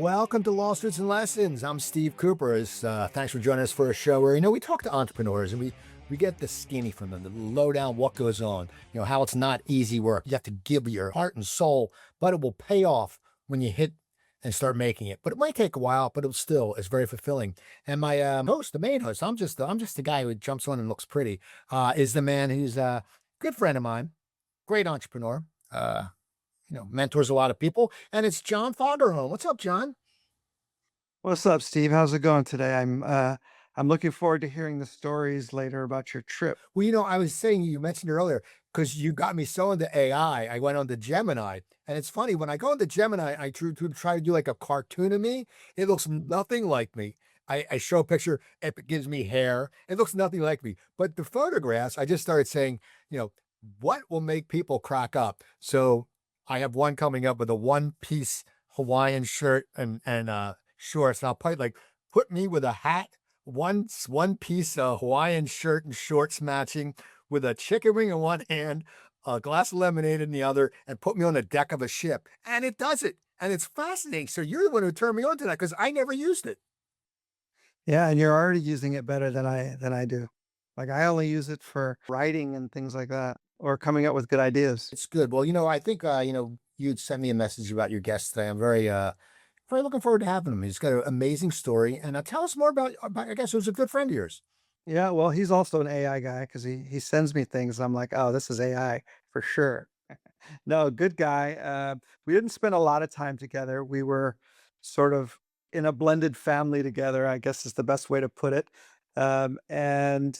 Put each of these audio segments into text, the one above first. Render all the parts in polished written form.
Welcome to Lawsuits and Lessons. I'm Steve Cooper. Thanks for joining us for a show where we talk to entrepreneurs and we get the skinny from them, the lowdown what goes on. How it's not easy work. You have to give your heart and soul, but it will pay off when you hit and start making it. But it might take a while, but it's very fulfilling. And my host, the main host, I'm just the guy who jumps on and looks pretty. Is the man who's a good friend of mine, great entrepreneur. Mentors a lot of people, and it's John Foggerhome. What's up, John? What's up, Steve? How's it going today? I'm looking forward to hearing the stories later about your trip. Well, I was saying you mentioned earlier because you got me so into AI. I went on to Gemini, and it's funny when I go into Gemini, I try to do like a cartoon of me. It looks nothing like me. I show a picture, it gives me hair. It looks nothing like me. But the photographs, I just started saying, what will make people crack up? So I have one coming up with a one-piece Hawaiian shirt and shorts. And I'll probably like put me with a hat, one piece Hawaiian shirt and shorts matching, with a chicken wing in one hand, a glass of lemonade in the other, and put me on the deck of a ship. And it does it. And it's fascinating. So you're the one who turned me on to that because I never used it. Yeah, and you're already using it better than I do. Like I only use it for writing and things like that, or coming up with good ideas. It's good. Well, I think you'd send me a message about your guest today. I'm very looking forward to having him. He's got an amazing story. And tell us more about I guess who's a good friend of yours. Yeah, well, he's also an AI guy because he sends me things. I'm like, oh, this is AI for sure. No, good guy. We didn't spend a lot of time together. We were sort of in a blended family together, I guess is the best way to put it. And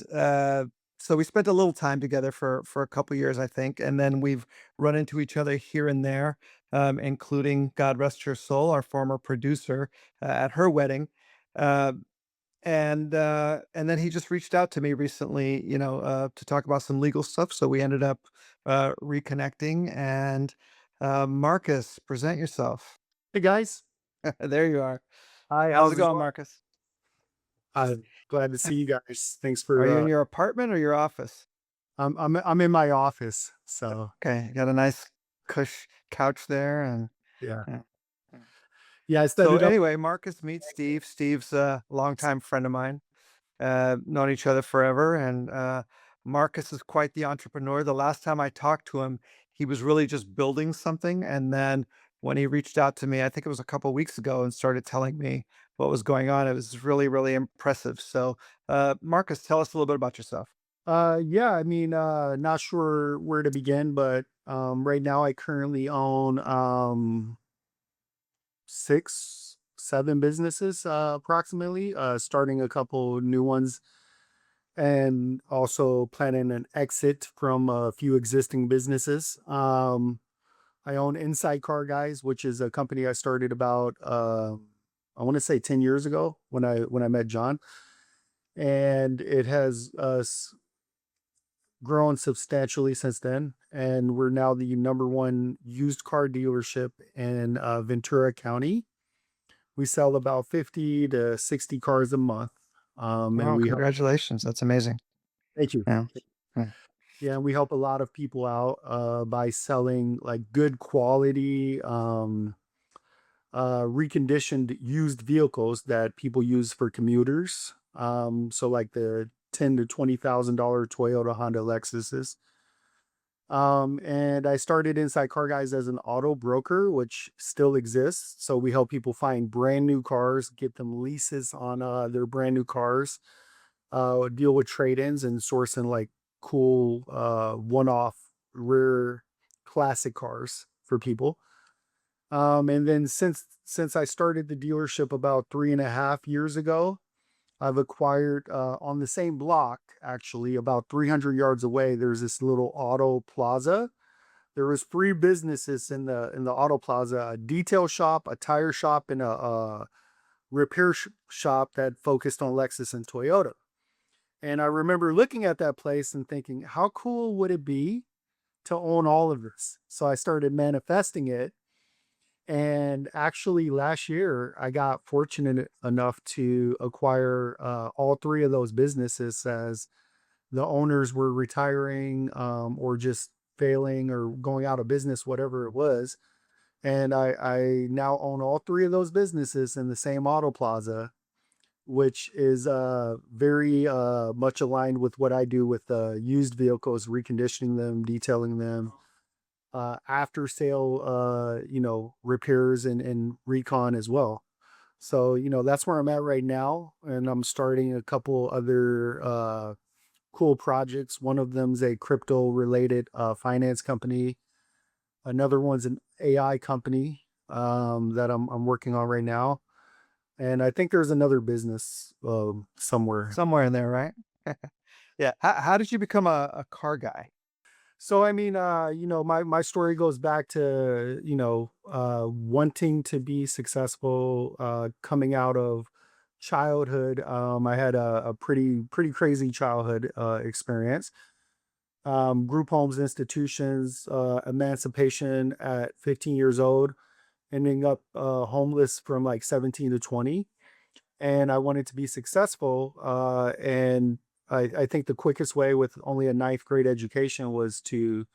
so we spent a little time together for a couple years, I think, and then we've run into each other here and there, including God rest her soul, our former producer at her wedding. Uh, and then he just reached out to me recently, to talk about some legal stuff. So we ended up reconnecting. And Marcus, present yourself. Hey guys. There you are. Hi, How's how's it it going, going? Marcus? Glad to see you guys. Thanks Are you in for your apartment or your office? I'm in my office. So Okay, you got a nice cush couch there, and yeah. yeah. Yeah, I So started up. anyway, Marcus meets Steve. Steve's a longtime friend of mine. Known each other forever, and Marcus is quite the entrepreneur. The last time I talked to him, he was really just building something, and then when he reached out to me, I think it was a couple weeks ago, and started telling me what was going on, it was really, really impressive. So, Marcus, tell us a little bit about yourself. Yeah, I mean, not sure where to begin, but right now I currently own 6, 7 businesses approximately, starting a couple new ones and also planning an exit from a few existing businesses. I own Inside Car Guys, which is a company I started about I want to say 10 years ago when I met John, and it has grown substantially since then. And we're now the number one used car dealership in Ventura County. We sell about 50 to 60 cars a month. And Oh, we help, congratulations! That's amazing. thank you. Yeah. Yeah. Yeah, we help a lot of people out by selling like good quality reconditioned used vehicles that people use for commuters. So like the $10,000 to Toyota, Honda, Lexuses. And I started Inside Car Guys as an auto broker, which still exists. So we help people find brand new cars, get them leases on their brand new cars, deal with trade-ins and sourcing like cool one-off rare classic cars for people. And then since I started the dealership about 3.5 years ago, I've acquired on the same block, actually, about 300 yards away, there's this little auto plaza. There was 3 businesses in the auto plaza: a detail shop, a tire shop, and a repair shop that focused on Lexus and Toyota. And I remember looking at that place and thinking, how cool would it be to own all of this? So I started manifesting it. And actually, last year, I got fortunate enough to acquire all 3 of those businesses as the owners were retiring or just failing or going out of business, whatever it was. And I now own all three of those businesses in the same auto plaza, which is very much aligned with what I do with used vehicles, reconditioning them, detailing them, after sale, repairs and recon as well. So, that's where I'm at right now. And I'm starting a couple other cool projects. One of them's a crypto related finance company. Another one's an AI company that I'm working on right now. And I think there's another business somewhere. Somewhere in there, right? Yeah. How did you become a car guy? So I mean, my story goes back to, wanting to be successful coming out of childhood. I had a pretty crazy childhood experience. Group homes, institutions, emancipation at 15 years old, ending up homeless from like 17 to 20. And I wanted to be successful. And I think the quickest way with only a ninth grade education was to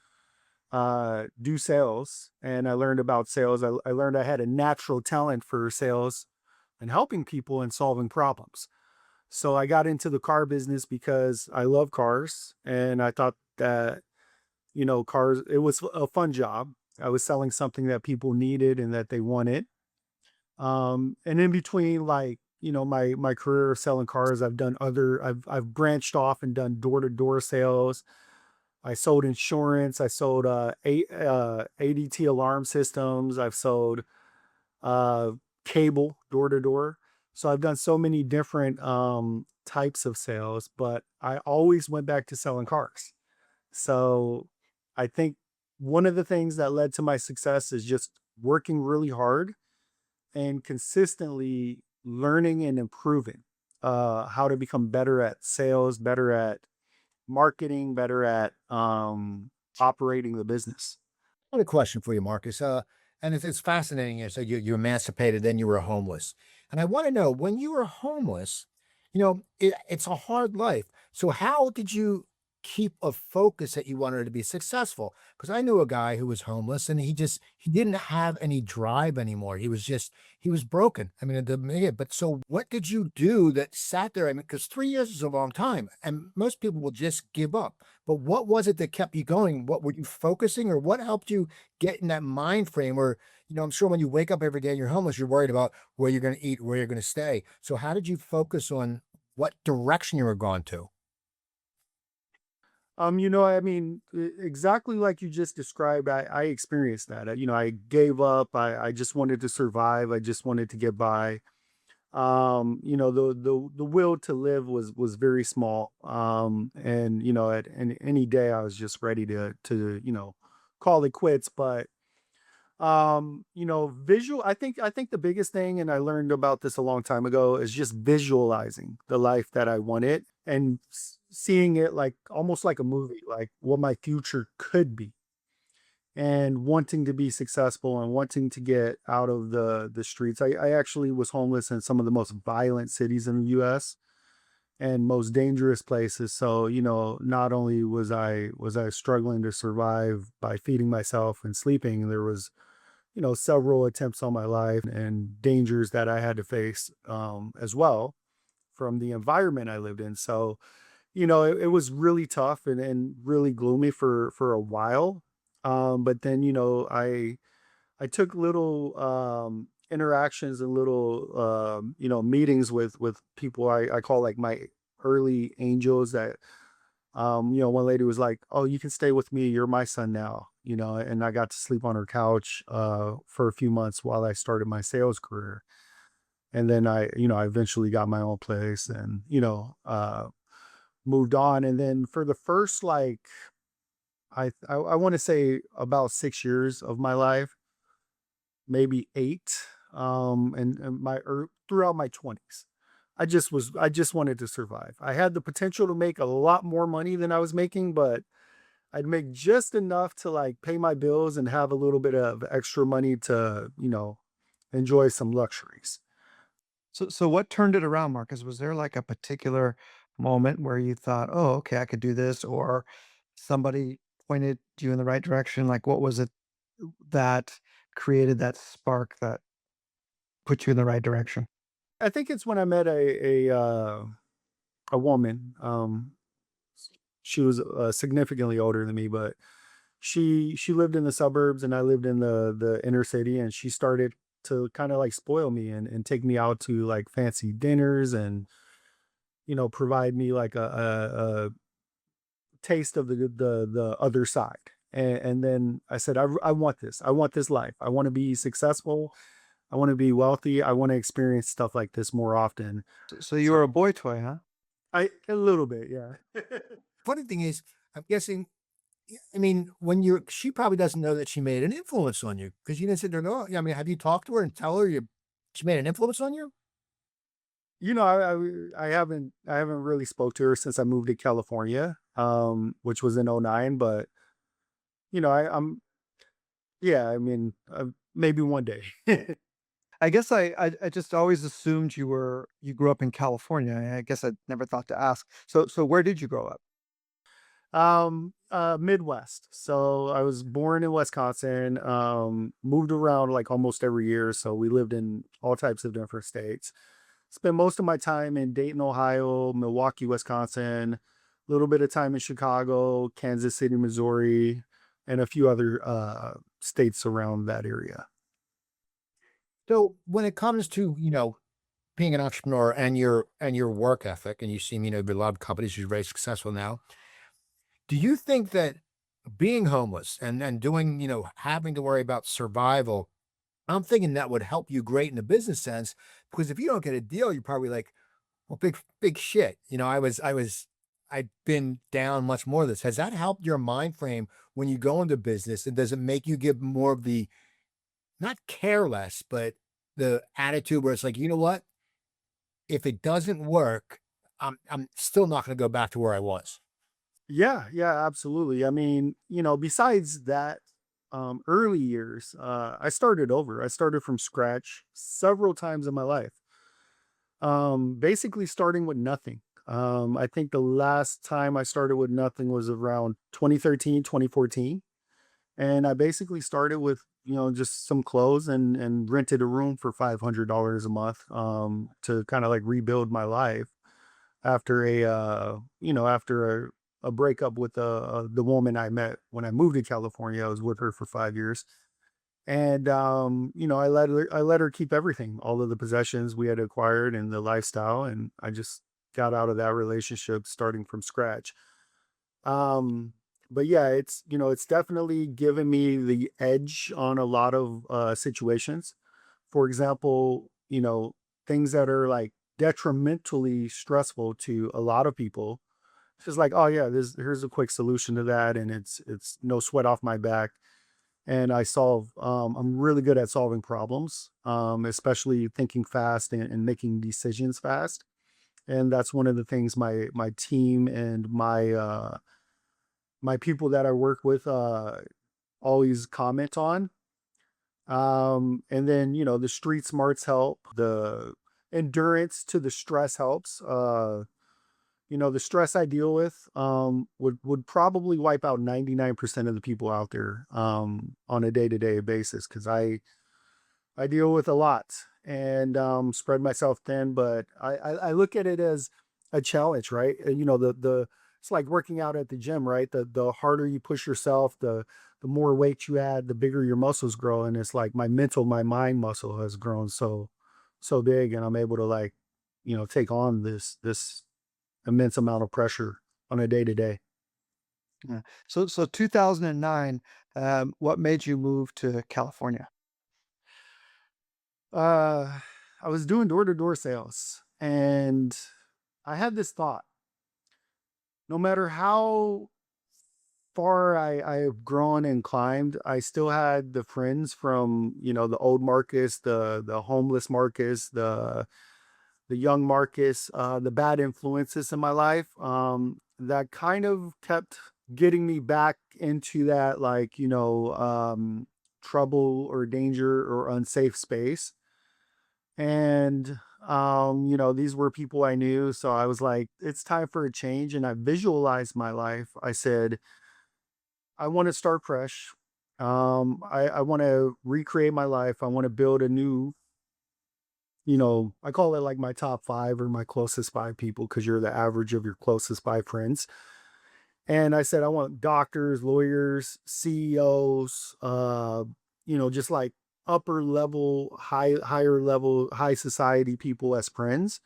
do sales. And I learned about sales. I learned I had a natural talent for sales and helping people and solving problems. So I got into the car business because I love cars and I thought that, cars, it was a fun job. I was selling something that people needed and that they wanted. And in between, like, my career of selling cars, I've branched off and done door-to-door sales. I sold insurance. I sold ADT alarm systems. I've sold uh, cable door to door. So I've done so many different types of sales, but I always went back to selling cars. So I think one of the things that led to my success is just working really hard and consistently learning and improving how to become better at sales, better at marketing, better at operating the business. I have a question for you, Marcus. And it's fascinating. So you emancipated, then you were homeless, and I want to know when you were homeless. It's a hard life. So how did you keep a focus that you wanted to be successful? Because I knew a guy who was homeless, and he didn't have any drive anymore. He was broken. I mean, but so what did you do that sat there? I mean, because 3 years is a long time, and most people will just give up. But what was it that kept you going? What were you focusing, or what helped you get in that mind frame where, I'm sure when you wake up every day and you're homeless, you're worried about where you're going to eat, where you're going to stay. So how did you focus on what direction you were going to? I mean, exactly like you just described, I experienced that. I gave up. I just wanted to survive. I just wanted to get by. The will to live was very small. And at any day I was just ready to call it quits. But visual, I think the biggest thing, and I learned about this a long time ago, is just visualizing the life that I wanted and seeing it like almost like a movie, like what my future could be, and wanting to be successful and wanting to get out of the streets. I actually was homeless in some of the most violent cities in the US and most dangerous places. So, not only was I struggling to survive by feeding myself and sleeping, there was, several attempts on my life and dangers that I had to face as well from the environment I lived in. So, it was really tough and really gloomy for a while. But then, I took little interactions and little meetings with people I call like my early angels that one lady was like, "Oh, you can stay with me. You're my son now." And I got to sleep on her couch for a few months while I started my sales career. And then I eventually got my own place and, moved on. And then for the first like I want to say about 6 years of my life, maybe eight, and throughout my 20s. I just wanted to survive. I had the potential to make a lot more money than I was making, but I'd make just enough to like pay my bills and have a little bit of extra money to, enjoy some luxuries. So what turned it around, Marcus? Was there like a particular moment where you thought, "Oh, okay, I could do this," or somebody pointed you in the right direction? Like, what was it that created that spark that put you in the right direction? I think it's when I met a woman. She was significantly older than me, but she lived in the suburbs and I lived in the inner city, and she started to kind of like spoil me and take me out to like fancy dinners and provide me like a taste of the other side. And then I said, I want this. I want this life. I want to be successful. I want to be wealthy. I want to experience stuff like this more often. So you So were a boy toy, huh? a little bit, yeah. Funny thing is, I'm guessing, I mean, when you're she probably doesn't know that she made an influence on you because you didn't sit there and go, "Oh," I mean, have you talked to her and tell her she made an influence on you? I haven't really spoke to her since I moved to California, which was in '09. But I'm yeah, I mean, maybe one day. I guess I just always assumed you grew up in California. I guess I never thought to ask. So where did you grow up? Midwest. So I was born in Wisconsin, moved around like almost every year. So we lived in all types of different states. Spent most of my time in Dayton, Ohio, Milwaukee, Wisconsin, a little bit of time in Chicago, Kansas City, Missouri, and a few other states around that area. So when it comes to, being an entrepreneur and your work ethic, and you seem, a lot of companies you're very successful now, do you think that being homeless and doing, having to worry about survival, I'm thinking that would help you great in the business sense because if you don't get a deal, you're probably like, well, big shit. I've been down much more of this. Has that helped your mind frame when you go into business? And does it make you give more of the not careless, but the attitude where it's like, you know what? If it doesn't work, I'm still not going to go back to where I was. Yeah, yeah, absolutely. I mean, besides that, early years, I started over. I started from scratch several times in my life. Basically starting with nothing. I think the last time I started with nothing was around 2013, 2014. And I basically started with, just some clothes and rented a room for $500 a month, to kind of like rebuild my life after a breakup with the woman I met when I moved to California. I was with her for 5 years. And I let her keep everything, all of the possessions we had acquired and the lifestyle, and I just got out of that relationship starting from scratch. Um, but yeah, it's definitely given me the edge on a lot of situations. For example, things that are like detrimentally stressful to a lot of people. It's just like, oh yeah, here's a quick solution to that, and it's no sweat off my back. And I'm really good at solving problems, especially thinking fast and making decisions fast. And that's one of the things my team and my people that I work with always comment on. And then, the street smarts help. The endurance to the stress helps. The stress I deal with would probably wipe out 99% of the people out there on a day-to-day basis, because I deal with a lot and spread myself thin. But I look at it as a challenge, right? And, the it's like working out at the gym, right? The harder you push yourself, the more weight you add, the bigger your muscles grow. And it's like my mind muscle has grown so big, and I'm able to like, take on this immense amount of pressure on a day to day. Yeah. So 2009, what made you move to California? Uh, I was doing door to door sales, and I had this thought: no matter how far I've grown and climbed, I still had the friends from the old Marcus, the homeless Marcus, the young Marcus, the bad influences in my life, that kind of kept getting me back into that, like, trouble or danger or unsafe space. And, these were people I knew. So I was like, it's time for a change. And I visualized my life. I said, I want to start fresh. I want to recreate my life. I want to build a new, I call it like my top five or my closest five people because you're the average of your closest five friends. And I said, I want doctors, lawyers, CEOs, just like upper level, higher level, high society people as friends.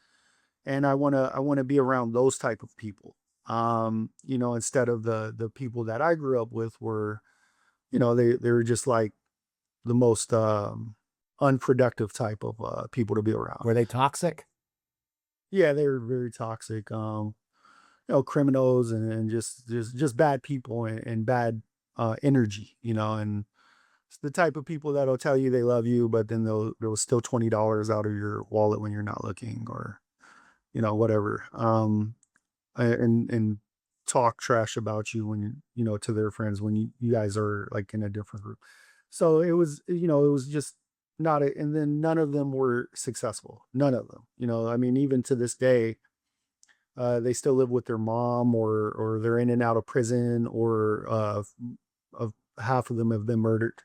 And I want to be around those type of people. Instead of the people that I grew up with were, they were just like the most unproductive type of people to be around. Were they toxic? Yeah, they were very toxic. Criminals and just bad people and bad energy, and it's the type of people that'll tell you they love you, but then they'll steal $20 out of your wallet when you're not looking, or whatever. And talk trash about you when to their friends when you guys are like in a different group. So it was just not a, and then none of them were successful. None of them, I mean, even to this day, they still live with their mom, or they're in and out of prison, or of half of them have been murdered,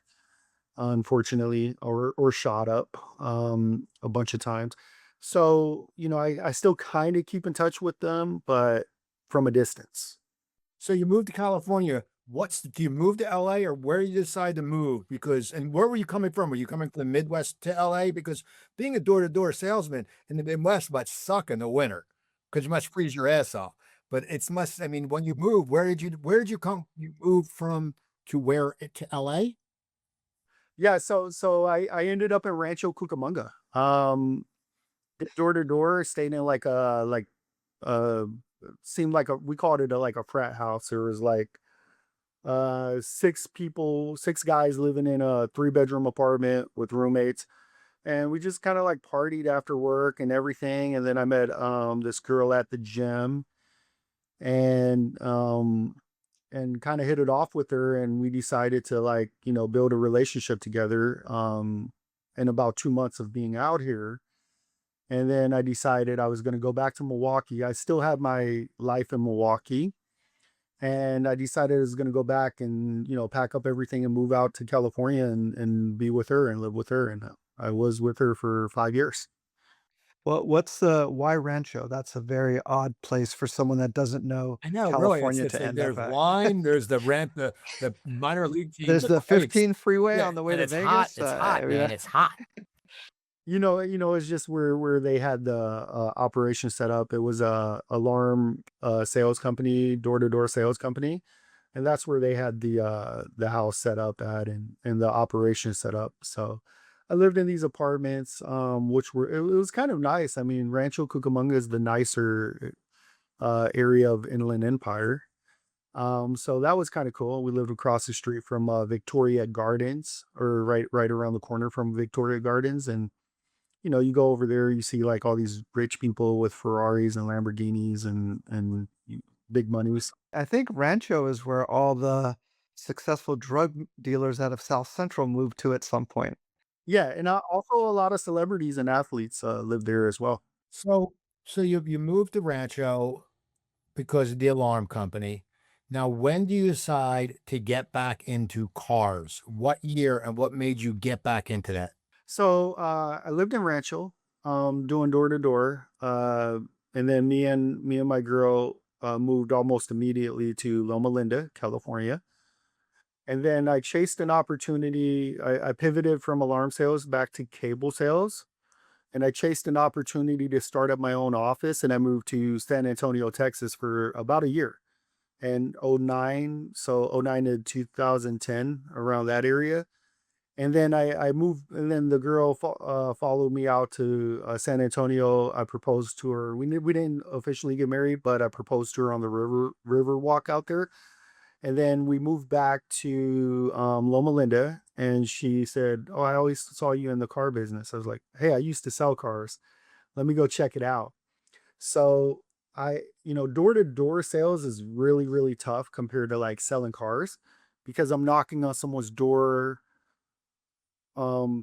unfortunately, or shot up a bunch of times. So, I still kind of keep in touch with them, but from a distance. So you moved to California. Do you move to LA, or where you decide to move? And where were you coming from? Were you coming from the Midwest to LA? Because being a door-to-door salesman in the Midwest must suck in the winter because you must freeze your ass off. But I mean, when you moved, where did you come? You moved from to LA? Yeah, so I ended up in Rancho Cucamonga. Door to door, stayed in uh seemed like we called it like a frat house. There was like six guys living in a 3-bedroom apartment with roommates, and we just kind of like partied after work and everything. And then I met this girl at the gym, and kind of hit it off with her, and we decided to like build a relationship together in about 2 months of being out here. And then I decided I was going to go back to Milwaukee. I still have my life in Milwaukee, and I decided I was going to go back and pack up everything and move out to California and be with her and live with her. And I was with her for 5 years. Well, what's the why Rancho? That's a very odd place for someone that doesn't know I know, really. California to end up There's at. wine, there's the minor league team. There's the Hey, it's 15 freeway yeah, on the way and to it's hot. Vegas. It's hot, man. It's hot. It's just where they had the operation set up. It was a alarm sales company, door to door sales company, and that's where they had the house set up at, and the operation set up. So I lived in these apartments, which it was kind of nice. I mean, Rancho Cucamonga is the nicer area of Inland Empire. So that was kind of cool. We lived across the street from Victoria Gardens, or right around the corner from Victoria Gardens. And you go over there, you see like all these rich people with Ferraris and Lamborghinis and big monies. I think Rancho is where all the successful drug dealers out of South Central moved to at some point. Yeah, and also a lot of celebrities and athletes live there as well. So you moved to Rancho because of the alarm company. Now, when do you decide to get back into cars? What year and what made you get back into that? So I lived in Rancho, doing door to door, and then me and my girl moved almost immediately to Loma Linda, California. And then I chased an opportunity. I pivoted from alarm sales back to cable sales, and I chased an opportunity to start up my own office. And I moved to San Antonio, Texas for about a year, and '09, so '09 to 2010, around that area. And then I moved, and then the girl followed me out to San Antonio. I proposed to her. We didn't officially get married, but I proposed to her on the river walk out there. And then we moved back to Loma Linda, and she said, "Oh, I always saw you in the car business." I was like, "Hey, I used to sell cars. Let me go check it out." So door to door sales is really, really tough compared to like selling cars, because I'm knocking on someone's door,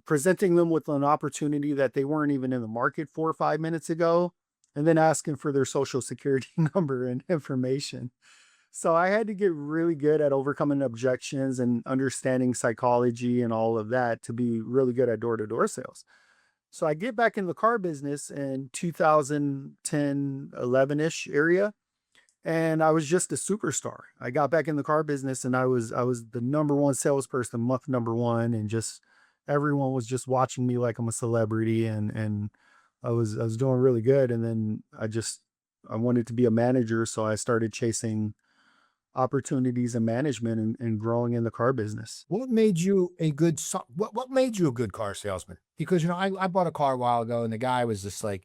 presenting them with an opportunity that they weren't even in the market 4 or 5 minutes ago, and then asking for their social security number and information. So I had to get really good at overcoming objections and understanding psychology and all of that to be really good at door to door sales. So I get back in the car business in 2010, 11-ish area. And I was just a superstar. I got back in the car business and I was the number one salesperson, month number one, and just everyone was just watching me like I'm a celebrity and I was doing really good. And then I wanted to be a manager, so I started chasing opportunities in management and growing in the car business. What made you a good what made you a good car salesman? Because I bought a car a while ago and the guy was just like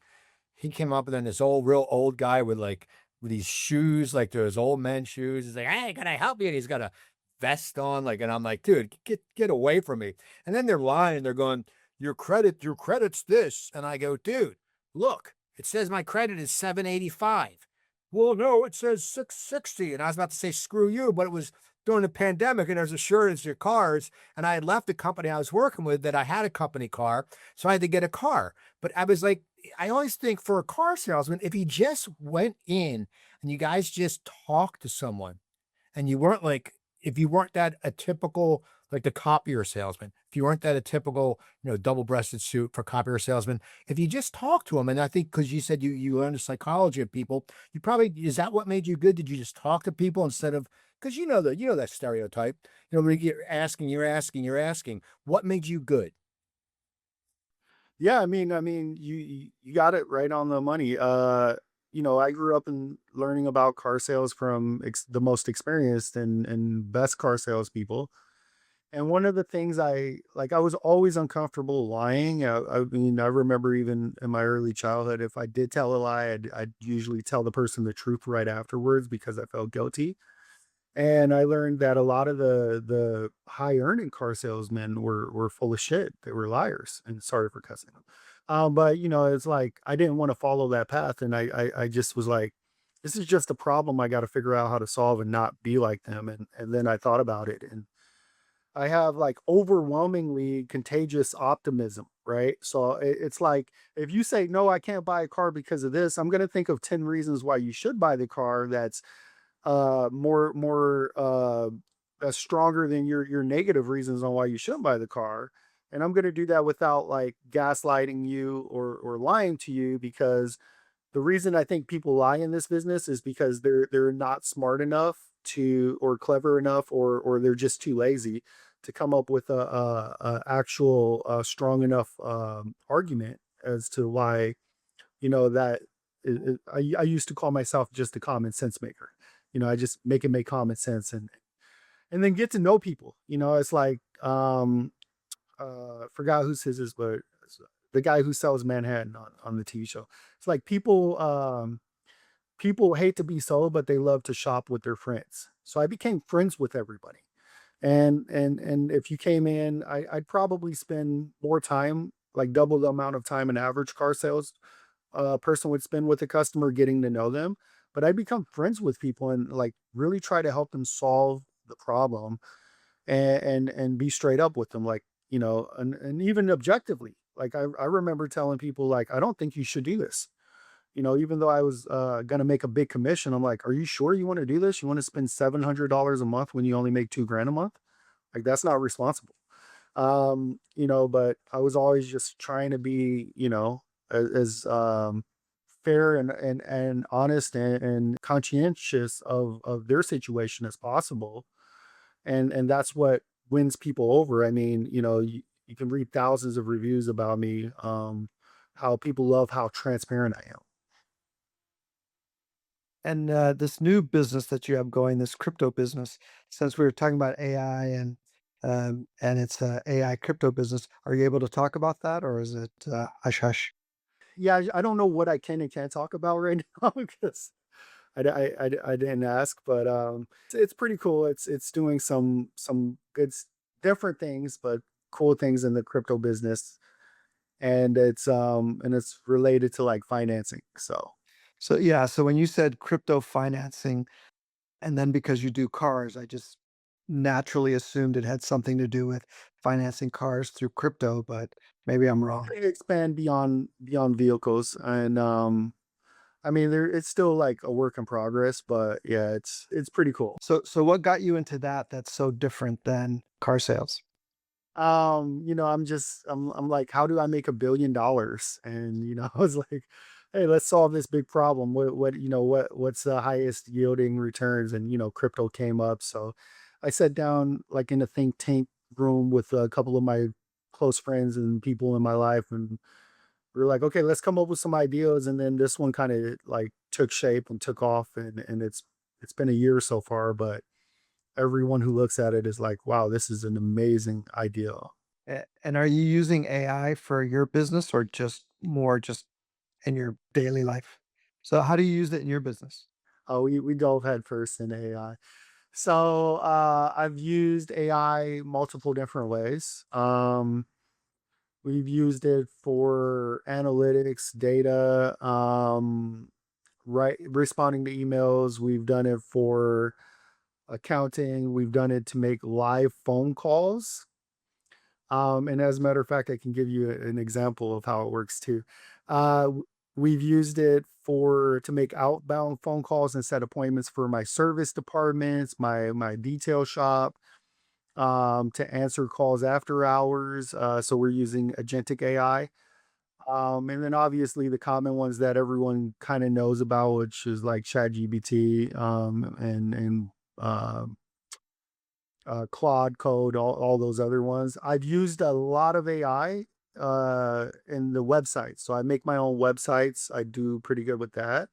he came up and then this old real old guy with like with these shoes, like those old men's shoes. He's like, "Hey, can I help you?" And he's got a vest on, like, and I'm like, dude, get away from me. And then they're lying, they're going, your credit's this. And I go, dude, look, it says my credit is 785. Well, no, it says 660. And I was about to say, screw you, but it was during the pandemic and there's a shortage of cars. And I had left the company I was working with that I had a company car. So I had to get a car. But I was like, I always think for a car salesman, if he just went in and you guys just talked to someone and you weren't like, if you weren't that a typical, like the copier salesman, if you weren't that a typical, double-breasted suit for copier salesman, if you just talk to them, and I think because you said you learned the psychology of people, you probably is that what made you good? Did you just talk to people instead of because you know that stereotype, when you're asking, you're asking, you're asking. What made you good? Yeah, I mean, you got it right on the money. I grew up in learning about car sales from the most experienced and best car salespeople. And one of the things I was always uncomfortable lying. I mean, I remember even in my early childhood, if I did tell a lie, I'd usually tell the person the truth right afterwards because I felt guilty. And I learned that a lot of the high earning car salesmen were full of shit. They were liars, and sorry for cussing them. But it's like I didn't want to follow that path, and I just was like, this is just a problem I got to figure out how to solve and not be like them. And then I thought about it, and I have like overwhelmingly contagious optimism, right? So it's like if you say no, I can't buy a car because of this, I'm gonna think of 10 reasons why you should buy the car that's stronger than your negative reasons on why you shouldn't buy the car. And I'm going to do that without like gaslighting you or lying to you, because the reason I think people lie in this business is because they're not smart enough to or clever enough or they're just too lazy to come up with a actual strong enough argument as to why that I used to call myself just a common sense maker. I just make common sense and then get to know people. It's like forgot who says this, but it's the guy who sells Manhattan on the TV show. It's like people hate to be sold, but they love to shop with their friends. So I became friends with everybody. And if you came in, I'd probably spend more time, like double the amount of time an average car sales person would spend with a customer getting to know them. But I become friends with people and like really try to help them solve the problem and be straight up with them, like, and even objectively. Like I remember telling people like, I don't think you should do this. Even though I was gonna make a big commission, I'm like, are you sure you want to do this? You want to spend $700 a month when you only make 2 grand a month? Like that's not responsible. But I was always just trying to be, as fair and honest and conscientious of their situation as possible. And that's what wins people over. I mean, you can read thousands of reviews about me, how people love how transparent I am. And this new business that you have going, this crypto business, since we were talking about AI and it's a AI crypto business, are you able to talk about that or is it hush hush? Yeah, I don't know what I can and can't talk about right now because I didn't ask, but it's pretty cool. It's doing some different things, but cool things in the crypto business, and it's related to like financing. So So yeah, so when you said crypto financing, and then because you do cars, I just naturally assumed it had something to do with financing cars through crypto, but maybe I'm wrong. trying to expand beyond vehicles, and I mean, it's still like a work in progress, but yeah, it's pretty cool. So what got you into that that's so different than car sales? I'm like, how do I make $1 billion? And I was like, hey, let's solve this big problem. What's the highest yielding returns? And crypto came up. So I sat down like in a think tank room with a couple of my close friends and people in my life, and we were like, okay, let's come up with some ideas. And then this one kind of like took shape and took off, and it's been a year so far, but everyone who looks at it is like, wow, this is an amazing idea. And are you using AI for your business or just more just in your daily life? So how do you use it in your business? We dove headfirst in AI. So I've used AI multiple different ways. We've used it for analytics, data, right, responding to emails. We've done it for accounting. We've done it to make live phone calls. And as a matter of fact, I can give you an example of how it works too. We've used it to make outbound phone calls and set appointments for my service departments, my detail shop, to answer calls after hours. So we're using agentic AI. And then obviously the common ones that everyone kind of knows about, which is like ChatGPT, and Claude Code, all those other ones. I've used a lot of AI in the websites. So I make my own websites. I do pretty good with that.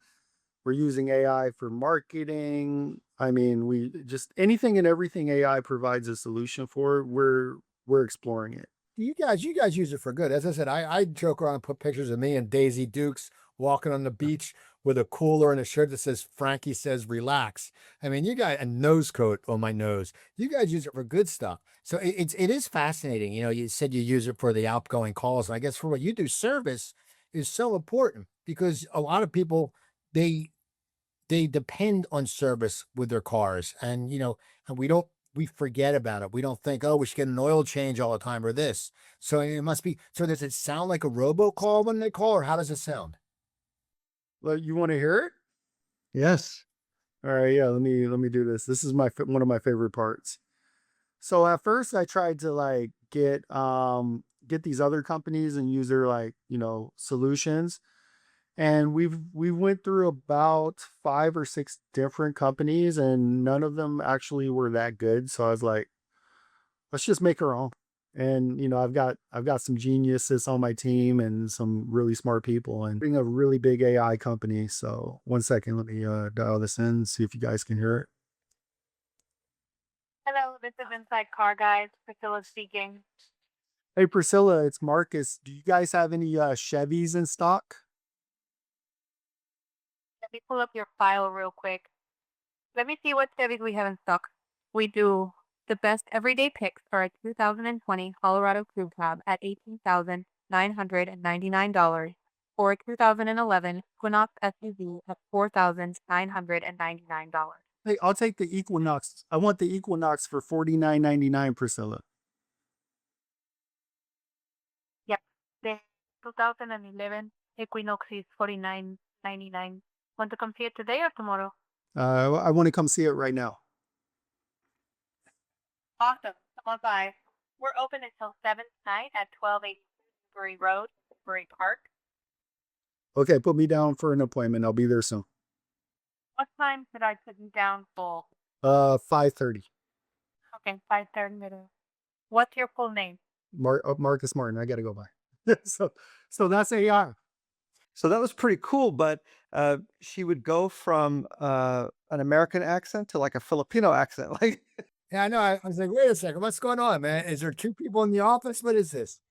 We're using AI for marketing. I mean, we just anything and everything AI provides a solution for, we're exploring it. You guys use it for good. As I said, I joke around and put pictures of me and Daisy Dukes walking on the beach with a cooler and a shirt that says Frankie says relax. I mean, you guys, a nose coat on my nose. You guys use it for good stuff. So it is fascinating. You said you use it for the outgoing calls. And I guess for what you do, service is so important because a lot of people they they depend on service with their cars. And we forget about it. We don't think, oh, we should get an oil change all the time or this. So it must be, so does it sound like a robocall when they call, or how does it sound? Well, you want to hear it? Yes. All right, yeah. Let me do this. This is one of my favorite parts. So at first, I tried to like get these other companies and use their like solutions, and we went through about 5 or 6 different companies, and none of them actually were that good. So I was like, let's just make our own. And I've got some geniuses on my team and some really smart people, and being a really big AI company. So one second, let me dial this in, see if you guys can hear it. Hello, this is Inside Car Guys. Priscilla speaking. Hey Priscilla, it's Marcus. Do you guys have any Chevys in stock? Let me pull up your file real quick. Let me see what Chevys we have in stock. We do the best everyday picks are a 2020 Colorado Crew Cab at $18,999, or a 2011 Equinox SUV at $4,999. Hey, I'll take the Equinox. I want the Equinox for $49.99, Priscilla. Yep, the 2011 Equinox is $49.99. Want to come see it today or tomorrow? I want to come see it right now. Awesome. Come on by. We're open until 7 tonight at 1280 Bury Road, Bury Park. Okay, put me down for an appointment. I'll be there soon. What time should I put you down for? 5:30. Okay, 5:30. What's your full name? Marcus Martin. I gotta go by. So that's AI. So that was pretty cool, but she would go from an American accent to like a Filipino accent. Like, Yeah, I know. I was like, wait a second, what's going on, man? Is there two people in the office? What is this?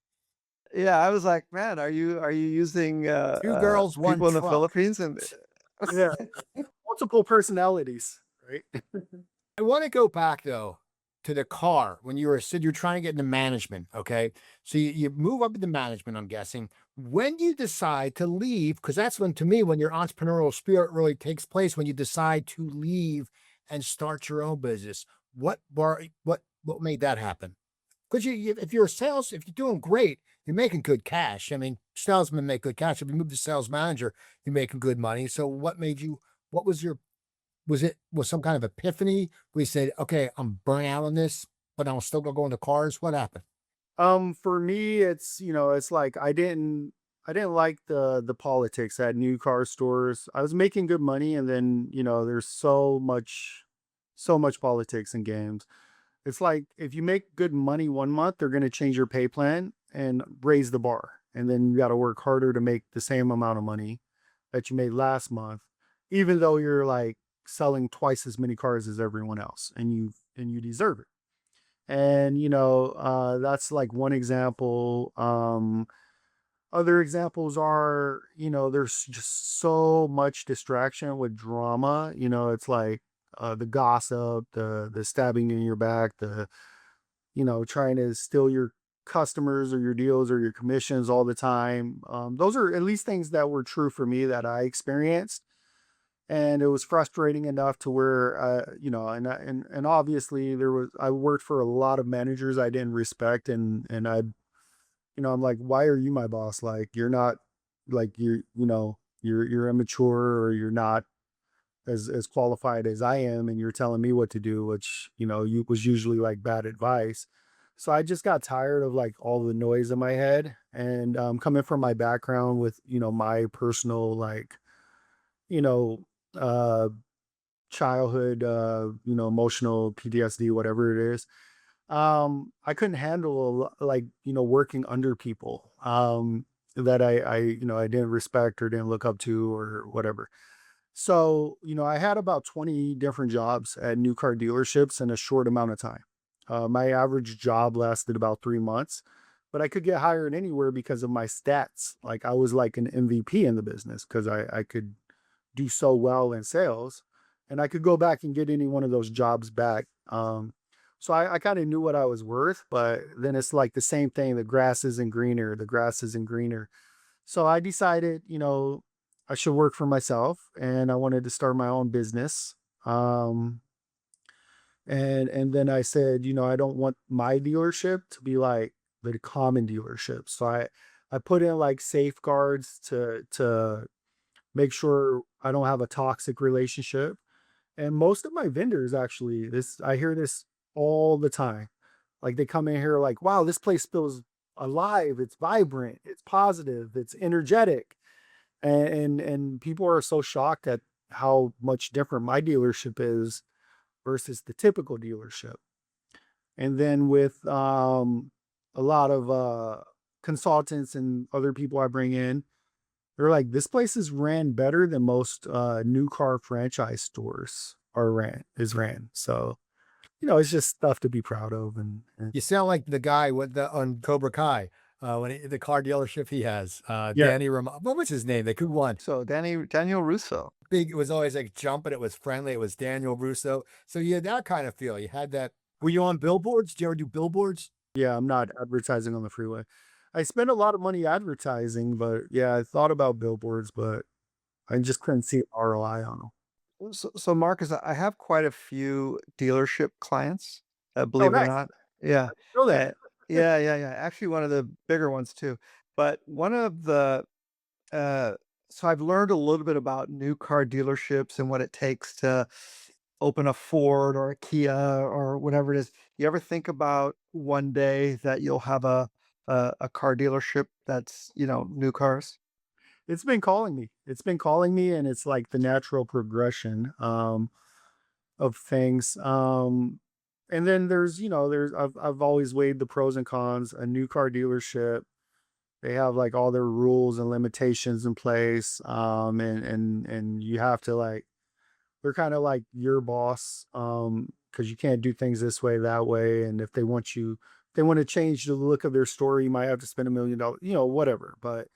yeah, I was like, man, are you using Two girls, one people in the truck. Philippines? And Yeah, multiple personalities, right? I want to go back though to the car when said you're trying to get into management. Okay. So you move up into management, I'm guessing. When do you decide to leave? Because that's when, to me, when your entrepreneurial spirit really takes place, when you decide to leave and start your own business. What made that happen? because if you're a sales, if you're doing great, you're making good cash. I mean, salesmen make good cash. If you move to sales manager, you're making good money. So what made you, what was your, was some kind of epiphany where you said, okay, I'm burning out on this, but I'm still gonna go into cars? What happened? For me, it's, it's like I didn't like the politics at new car stores. I was making good money, and then, there's so much politics in games. It's like if you make good money one month, they're gonna change your pay plan and raise the bar. And then you gotta work harder to make the same amount of money that you made last month, even though you're like selling twice as many cars as everyone else, and you deserve it. And that's like one example. Other examples are, there's just so much distraction with drama. It's like the gossip, the stabbing in your back, the trying to steal your customers or your deals or your commissions all the time. Those are at least things that were true for me that I experienced, and it was frustrating enough to where, and obviously I worked for a lot of managers I didn't respect, and I'm like, why are you my boss? Like, you're not, like, you're immature, or you're not as qualified as I am, and you're telling me what to do, which, was usually like bad advice. So I just got tired of like all the noise in my head, and coming from my background with, my personal, like, you know, uh childhood, emotional PTSD, whatever it is. I couldn't handle like, working under people, that I didn't respect or didn't look up to or whatever. So, I had about 20 different jobs at new car dealerships in a short amount of time. My average job lasted about 3 months, but I could get hired anywhere because of my stats. Like, I was like an MVP in the business because I could do so well in sales, and I could go back and get any one of those jobs back. So I kind of knew what I was worth, but then it's like the same thing. The grass isn't greener. The grass isn't greener. So I decided, I should work for myself, and I wanted to start my own business. Um, and then I said, I don't want my dealership to be like the common dealership. So I put in like safeguards to make sure I don't have a toxic relationship. And most of my vendors, actually, this I hear this all the time. Like, they come in here like, wow, this place feels alive, it's vibrant, it's positive, it's energetic. And people are so shocked at how much different my dealership is versus the typical dealership. And then with a lot of consultants and other people I bring in, they're like, this place is ran better than most new car franchise stores is ran. So, it's just stuff to be proud of. And You sound like the guy with the on Cobra Kai, the car dealership he has, yeah, Danny what was his name? The who won? So Daniel Russo. Big, it was always like jumping, it was friendly, it was Daniel Russo. So you had that kind of feel. You had that. Were you on billboards? Did you ever do billboards? yeah, I'm not advertising on the freeway. I spend a lot of money advertising, but yeah, I thought about billboards, but I just couldn't see ROI on them. So Marcus, I have quite a few dealership clients, Oh, believe it or nice. not. Yeah. Know Uh, that. yeah. Actually, one of the bigger ones too. But one of the uh, so I've learned a little bit about new car dealerships and what it takes to open a Ford or a Kia or whatever it is. You ever think about one day that you'll have a car dealership that's, new cars? It's been calling me. It's been calling me, and it's like the natural progression of things. And then I've always weighed the pros and cons. A new car dealership, they have like all their rules and limitations in place. And you have to like, they're kind of like your boss, because you can't do things this way, that way. And if they want to change the look of their store, you might have to spend $1 million, whatever. But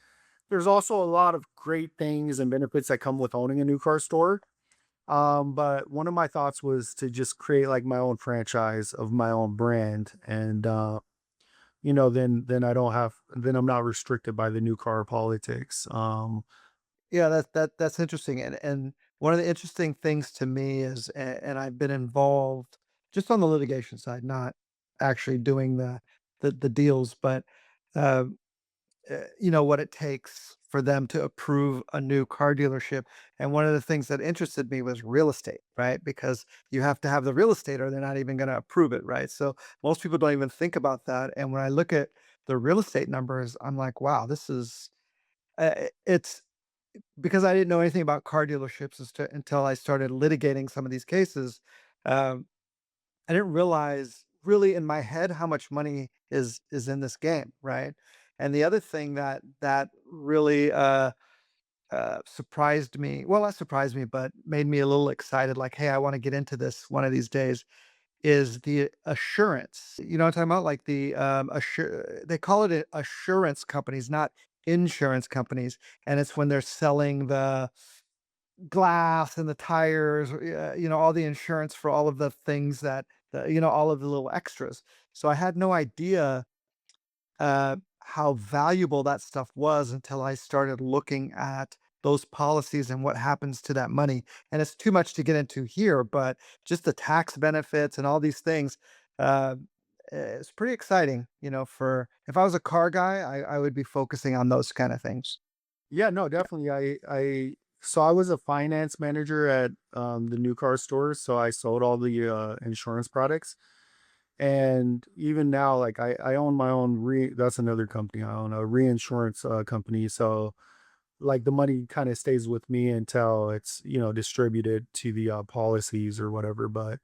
there's also a lot of great things and benefits that come with owning a new car store. But one of my thoughts was to just create like my own franchise of my own brand. And then then I'm not restricted by the new car politics. Yeah, that's interesting. And one of the interesting things to me is, and I've been involved just on the litigation side, not actually doing the deals, but uh, what it takes for them to approve a new car dealership. And one of the things that interested me was real estate, right? Because you have to have the real estate or they're not even going to approve it, right? So most people don't even think about that. And when I look at the real estate numbers, I'm like, wow, this is, it's because I didn't know anything about car dealerships until I started litigating some of these cases. Um, I didn't realize really in my head how much money is in this game, right? And the other thing that really surprised me, well, not surprised me, but made me a little excited, like, hey, I want to get into this one of these days, is the assurance. You know what I'm talking about? Like they call it assurance companies, not insurance companies. And it's when they're selling the glass and the tires, all the insurance for all of the things all of the little extras. So I had no idea how valuable that stuff was until I started looking at those policies and what happens to that money. And it's too much to get into here, but just the tax benefits and all these things, uh, it's pretty exciting. For if I was a car guy, I would be focusing on those kind of things. Yeah, no, definitely. I was a finance manager at the new car stores, so I sold all the insurance products. And even now, like I own my own that's another company. I own a reinsurance company. So like the money kind of stays with me until it's, distributed to the policies or whatever. But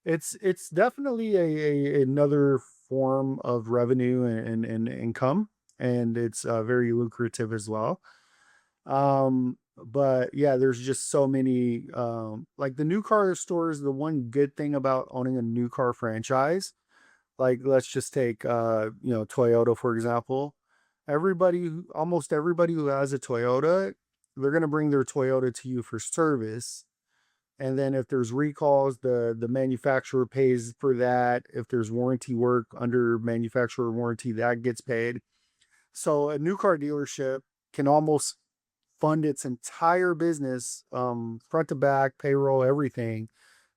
it's definitely another form of revenue and income, and it's very lucrative as well. But yeah, there's just so many, like the new car stores. The one good thing about owning a new car franchise, like let's just take Toyota for example. Almost everybody who has a Toyota, they're going to bring their Toyota to you for service. And then if there's recalls, the manufacturer pays for that. If there's warranty work under manufacturer warranty, that gets paid. So a new car dealership can almost fund its entire business, front to back, payroll, everything,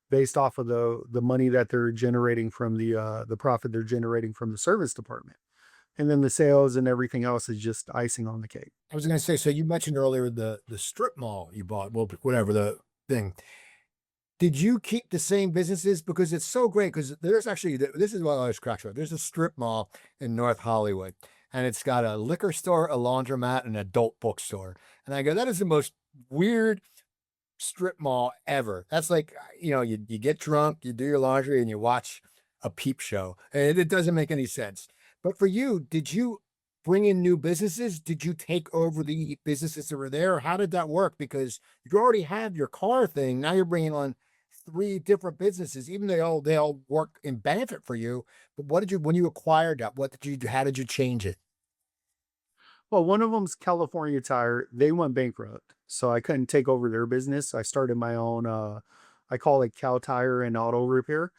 based off of the money that they're generating from the profit they're generating from the service department. And then the sales and everything else is just icing on the cake. I was going to say, so you mentioned earlier the strip mall you bought, well, whatever the thing. Did you keep the same businesses? Because it's so great. Because there's actually, this is what I always crack about. There's a strip mall in North Hollywood, and it's got a liquor store, a laundromat, and an adult bookstore. And I go, that is the most weird strip mall ever. That's like, you get drunk, you do your laundry, and you watch a peep show. And it doesn't make any sense. But for you, did you bring in new businesses? Did you take over the businesses that were there? How did that work? Because you already have your car thing. Now you're bringing on three different businesses, even though they all work in benefit for you. But what did you, when you acquired that, what did you do? How did you change it? Well, one of them's California Tire. They went bankrupt, so I couldn't take over their business. I started my own. I call it Cal Tire and Auto Repair.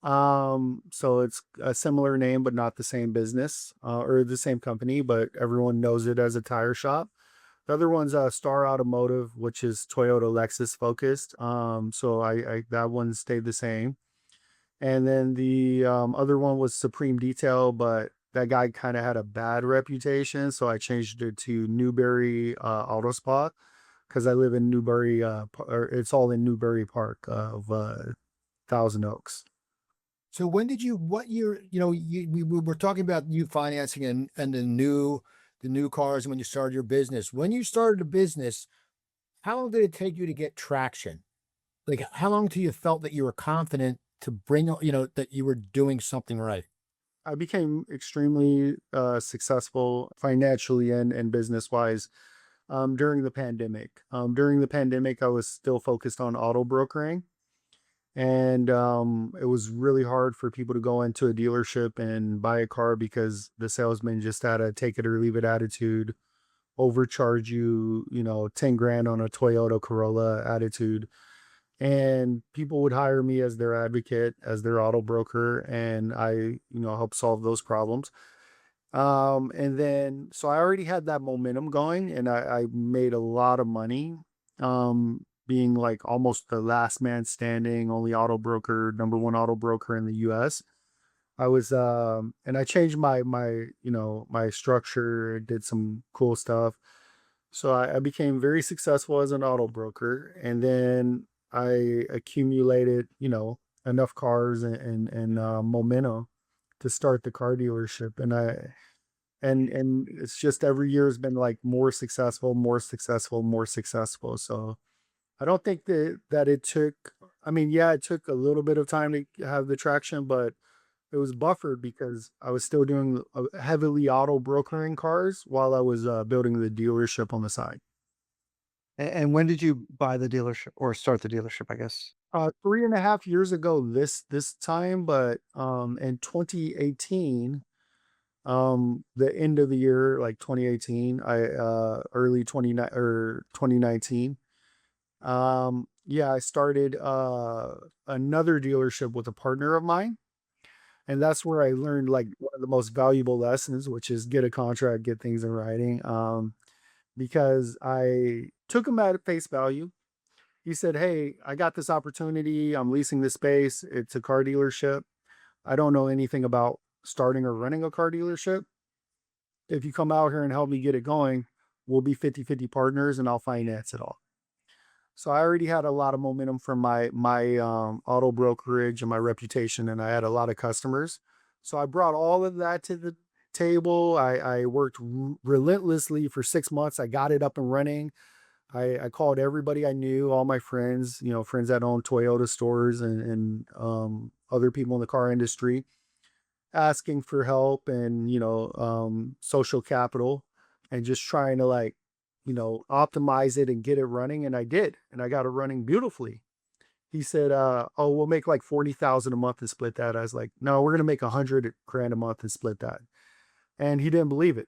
So it's a similar name, but not the same business, or the same company, but everyone knows it as a tire shop. The other one's Star Automotive, which is Toyota Lexus focused. So I that one stayed the same. And then the other one was Supreme Detail, but that guy kind of had a bad reputation, so I changed it to Newberry Auto Spa because I live in Newberry, or it's all in Newberry Park of Thousand Oaks. So when did you, what year, we were talking about you financing and the new cars when you started your business. When you started a business, how long did it take you to get traction? Like, how long till you felt that you were confident to bring, that you were doing something right? I became extremely successful financially and business wise during the pandemic. During the pandemic, I was still focused on auto brokering. And it was really hard for people to go into a dealership and buy a car because the salesman just had a take it or leave it attitude, overcharge you, 10 grand on a Toyota Corolla attitude. And people would hire me as their advocate, as their auto broker, and I, help solve those problems. And then, so I already had that momentum going, and I made a lot of money, being like almost the last man standing, only auto broker, number one auto broker in the US. I was and I changed my structure, did some cool stuff. So I became very successful as an auto broker, and then I accumulated, enough cars and momentum to start the car dealership. And it's just every year has been like more successful, more successful, more successful. So I don't think that it took. I mean, yeah, it took a little bit of time to have the traction, but it was buffered because I was still doing heavily auto brokering cars while I was building the dealership on the side. And when did you buy the dealership or start the dealership, I guess? 3.5 years ago this time, but in 2018, the end of the year, like 2018, early 29 or 2019, yeah, I started another dealership with a partner of mine. And that's where I learned like one of the most valuable lessons, which is get a contract, get things in writing. Because I took him at face value. He said, "Hey, I got this opportunity. I'm leasing this space. It's a car dealership. I don't know anything about starting or running a car dealership. If you come out here and help me get it going, we'll be 50-50 partners and I'll finance it all." So I already had a lot of momentum from my auto brokerage and my reputation, and I had a lot of customers. So I brought all of that to the table. I worked relentlessly for 6 months. I got it up and running. I called everybody I knew, all my friends, friends that own Toyota stores and other people in the car industry, asking for help and, social capital, and just trying to like, optimize it and get it running. And I did, and I got it running beautifully. He said, "Oh, we'll make like 40,000 a month and split that." I was like, "No, we're going to make 100 grand a month and split that." And he didn't believe it.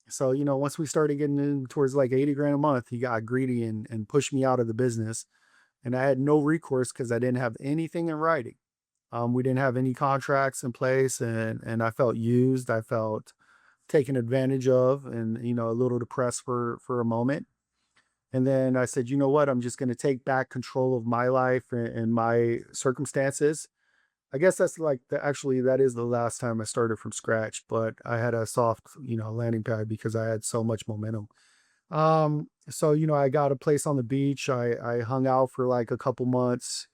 So, once we started getting in towards like 80 grand a month, he got greedy and pushed me out of the business. And I had no recourse because I didn't have anything in writing. We didn't have any contracts in place, and I felt used. I felt taken advantage of, and a little depressed for a moment. And then I said, "You know what? I'm just going to take back control of my life and my circumstances." I guess that's like actually that is the last time I started from scratch, but I had a soft, landing pad because I had so much momentum. So, I got a place on the beach. I hung out for like a couple months,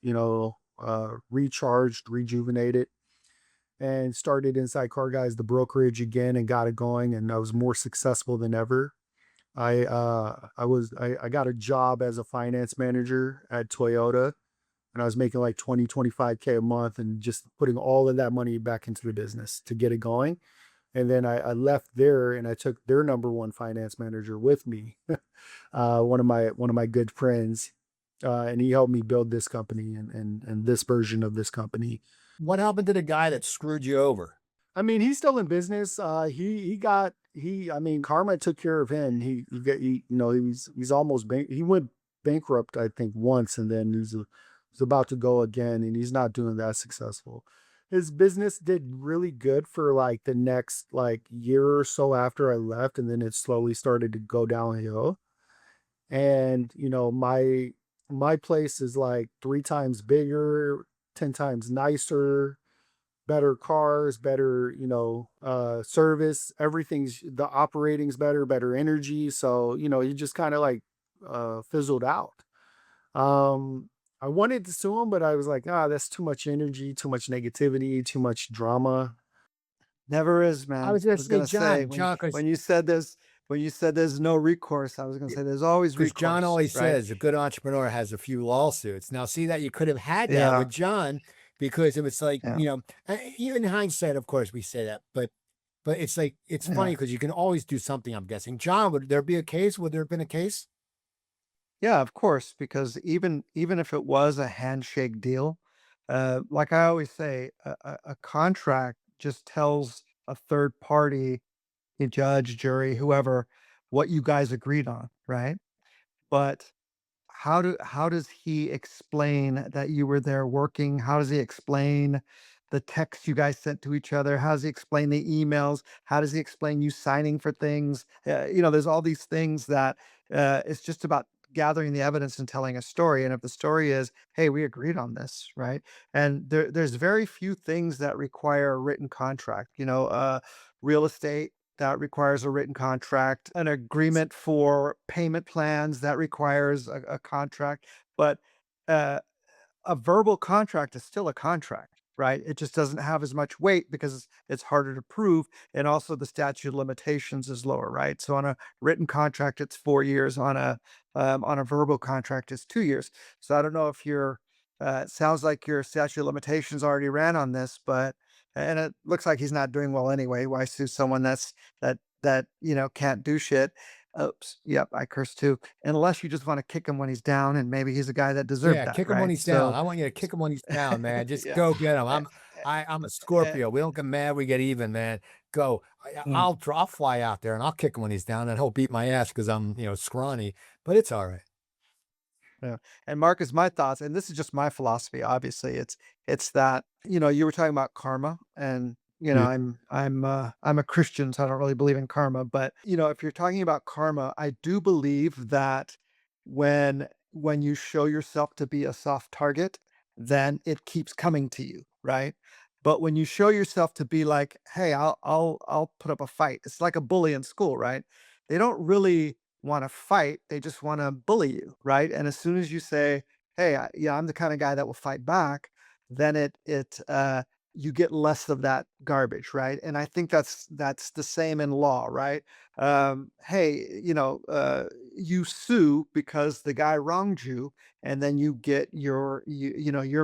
recharged, rejuvenated, and started Inside Car Guys, the brokerage again, and got it going. And I was more successful than ever. I got a job as a finance manager at Toyota, and I was making like 25K a month and just putting all of that money back into the business to get it going. And then I left there and I took their number one finance manager with me, one of my good friends, and he helped me build this company and this version of this company. What happened to the guy that screwed you over? I mean, he's still in business. I mean, karma took care of him. He's almost he went bankrupt, I think, once, and then he's about to go again, and he's not doing that successful. His business did really good for like the next like year or so after I left, and then it slowly started to go downhill. And my place is like 3 times bigger, 10 times nicer, better cars, better, service. The operating's better energy. So, you just kind of like fizzled out. I wanted to sue him, but I was like, that's too much energy, too much negativity, too much drama. Never is, I man. was I gonna was say, gonna say John, when John, because when you said there's no recourse, I was gonna say there's always John recourse, always right? says a good entrepreneur has a few lawsuits. Now, see that you could have had that Yeah, with John because it was like, yeah, even in hindsight, of course, we say that, but it's like it's funny yeah. because you can always do something. I'm guessing, John, would there be a case? Would there have been a case? Yeah, of course, because even if it was a handshake deal, like I always say, a contract just tells a third party, a judge, jury, whoever, what you guys agreed on, right? But how does he explain that you were there working? How does he explain the texts you guys sent to each other? How does he explain the emails? How does he explain you signing for things? There's all these things that it's just about gathering the evidence and telling a story. And if the story is, hey, we agreed on this, right? And there's very few things that require a written contract. Real estate that requires a written contract, an agreement for payment plans that requires a contract. But uh, a verbal contract is still a contract, right? It just doesn't have as much weight because it's harder to prove. And also the statute of limitations is lower, right? So on a written contract, it's 4 years. On a verbal contract, it's 2 years. So I don't know if it sounds like your statute of limitations already ran on this, but, and it looks like he's not doing well anyway. Why sue someone that can't do shit? Oops. Yep, I curse too. Unless you just want to kick him when he's down, and maybe he's a guy that deserved Yeah, that, kick him when right? he's down. So, I want you to kick him when he's down, man. Just yeah. go get him. Eh, I'm a eh, Scorpio. We don't get mad. We get even, man. Go. mm, I'll fly out there and I'll kick him when he's down, and he'll beat my ass because I'm scrawny. But it's all right. yeah. And Marcus, my thoughts, and this is just my philosophy. Obviously, it's that you were talking about karma, and Yeah. I'm a Christian, so I don't really believe in karma. But if you're talking about karma, I do believe that when you show yourself to be a soft target, then it keeps coming to you, right? But when you show yourself to be like, hey, I'll put up a fight. It's like a bully in school, right? They don't really want to fight, they just want to bully you, right? And as soon as you say, hey, yeah, I'm the kind of guy that will fight back, then you get less of that garbage, right? And I think that's the same in law, right? Hey, you sue because the guy wronged you, and then you get you're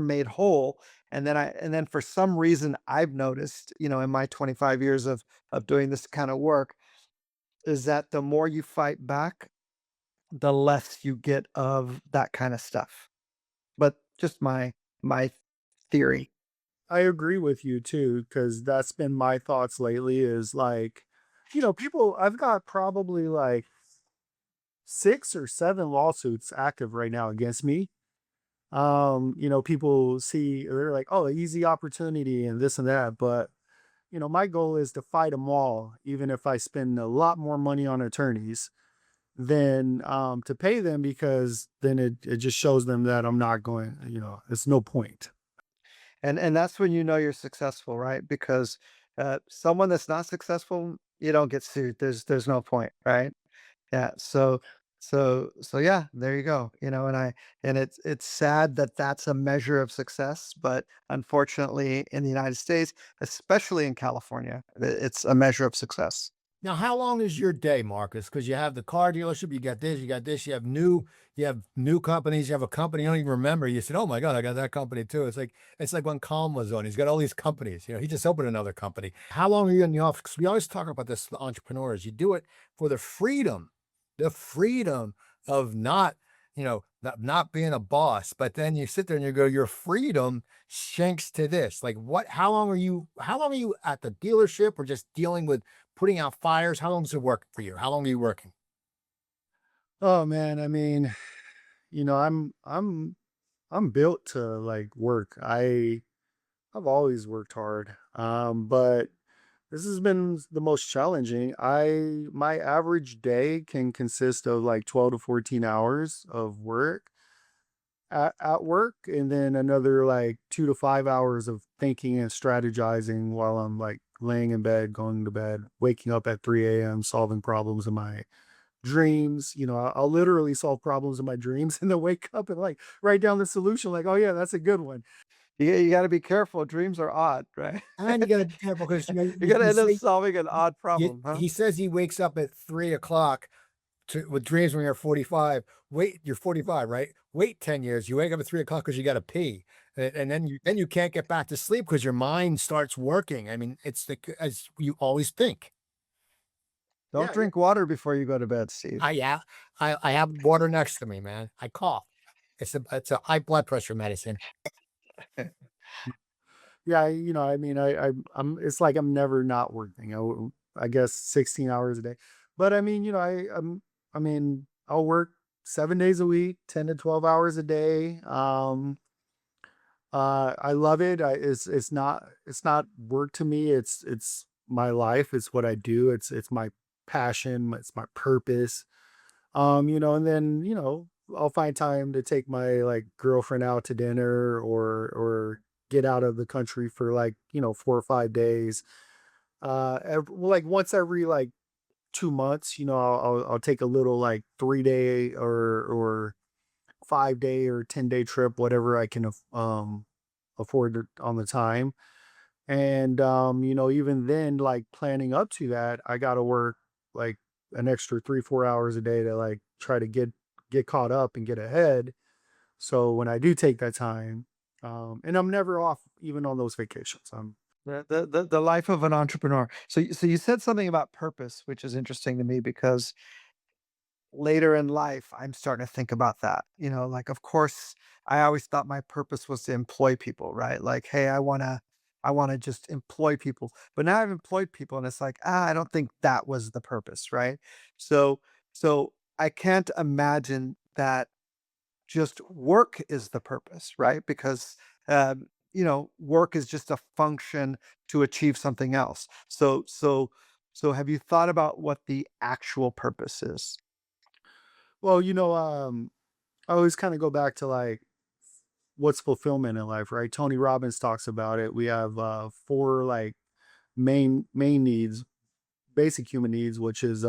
made whole. And then for some reason I've noticed, in my 25 years of doing this kind of work, is that the more you fight back, the less you get of that kind of stuff. But just my theory. I agree with you too, because that's been my thoughts lately is like, people, I've got probably like 6 or 7 lawsuits active right now against me. People see, they're like, oh, easy opportunity and this and that. But, my goal is to fight them all, even if I spend a lot more money on attorneys than to pay them, because then it just shows them that I'm not going, it's no point. And that's when you know you're successful, right? Because someone that's not successful, you don't get sued. There's no point, right? Yeah. So yeah, there you go. And it's sad that that's a measure of success, but unfortunately, in the United States, especially in California, it's a measure of success. Now, how long is your day, Marcus? Because you have the car dealership, you got this, you got this, you have new companies, you have a company you don't even remember. You said, "Oh my God, I got that company too." It's like when Calm was on. He's got all these companies. He just opened another company. How long are you in the office? 'Cause we always talk about this, the entrepreneurs. You do it for the freedom of not being a boss. But then you sit there and you go, your freedom shanks to this. Like what? How long are you at the dealership, or just dealing with putting out fires? How long does it work for you? How long are you working? Oh man, I mean, I'm built to like work. I've always worked hard. But this has been the most challenging. My average day can consist of like 12 to 14 hours of work at work, and then another like 2 to 5 hours of thinking and strategizing while I'm like laying in bed, going to bed, waking up at 3 a.m., solving problems in my dreams. I'll literally solve problems in my dreams and then wake up and like write down the solution, like, oh yeah, that's a good one. You got to be careful. Dreams are odd, right? And you got to be careful because You you, got to you end up say solving an odd problem, huh? he says he wakes up at 3 o'clock with dreams when you're 45. Wait, you're 45, right? Wait 10 years. You wake up at 3 o'clock because you got to pee. And then you can't get back to sleep because your mind starts working. I mean, as you always think. Don't Yeah, yeah. drink water before you go to bed, Steve. Yeah, I have water next to me, man. I cough. It's a high blood pressure medicine. Yeah, I mean, I'm it's like I'm never not working. I guess 16 hours a day. But I mean, I mean, I'll work 7 days a week, 10 to 12 hours a day. I love it. It's not work to me. It's my life. It's what I do. It's my passion. It's my purpose. And then, I'll find time to take my like girlfriend out to dinner or get out of the country for like, 4 or 5 days. Well, like once every like 2 months, I'll take a little like 3 day or 5 day or 10 day trip, whatever I can afford on the time. And even then, like planning up to that, I gotta work like an extra 3, 4 hours a day to like try to get caught up and get ahead. So when I do take that time, and I'm never off even on those vacations. The life of an entrepreneur. So you said something about purpose, which is interesting to me because later in life, I'm starting to think about that. Like, of course, I always thought my purpose was to employ people, right? Like, hey, I wanna just employ people. But now I've employed people and it's like, I don't think that was the purpose, right? So so I can't imagine that just work is the purpose, right? Because work is just a function to achieve something else. So have you thought about what the actual purpose is? Well, I always kind of go back to like what's fulfillment in life, right? Tony Robbins talks about it. We have four like main needs, basic human needs, which is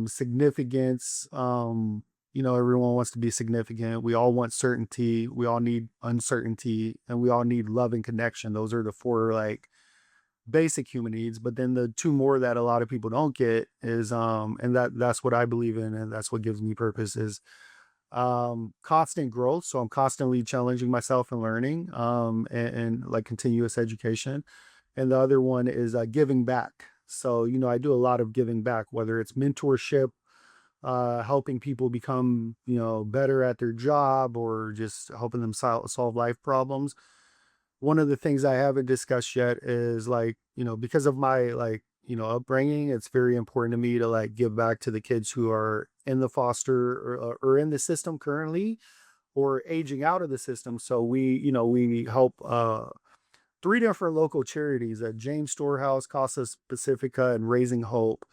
significance. Everyone wants to be significant. We all want certainty. We all need uncertainty, and we all need love and connection. Those are the four like basic human needs. But then the two more that a lot of people don't get is and that's what I believe in, and that's what gives me purpose is constant growth. So I'm constantly challenging myself and learning, and like continuous education. And the other one is giving back. So I do a lot of giving back, whether it's mentorship, helping people become better at their job, or just helping them solve life problems. One of the things I haven't discussed yet is like, because of my like, upbringing, it's very important to me to like give back to the kids who are in the foster or in the system currently or aging out of the system. So we help three different local charities at James Storehouse, Casa Pacifica, and Raising Hope.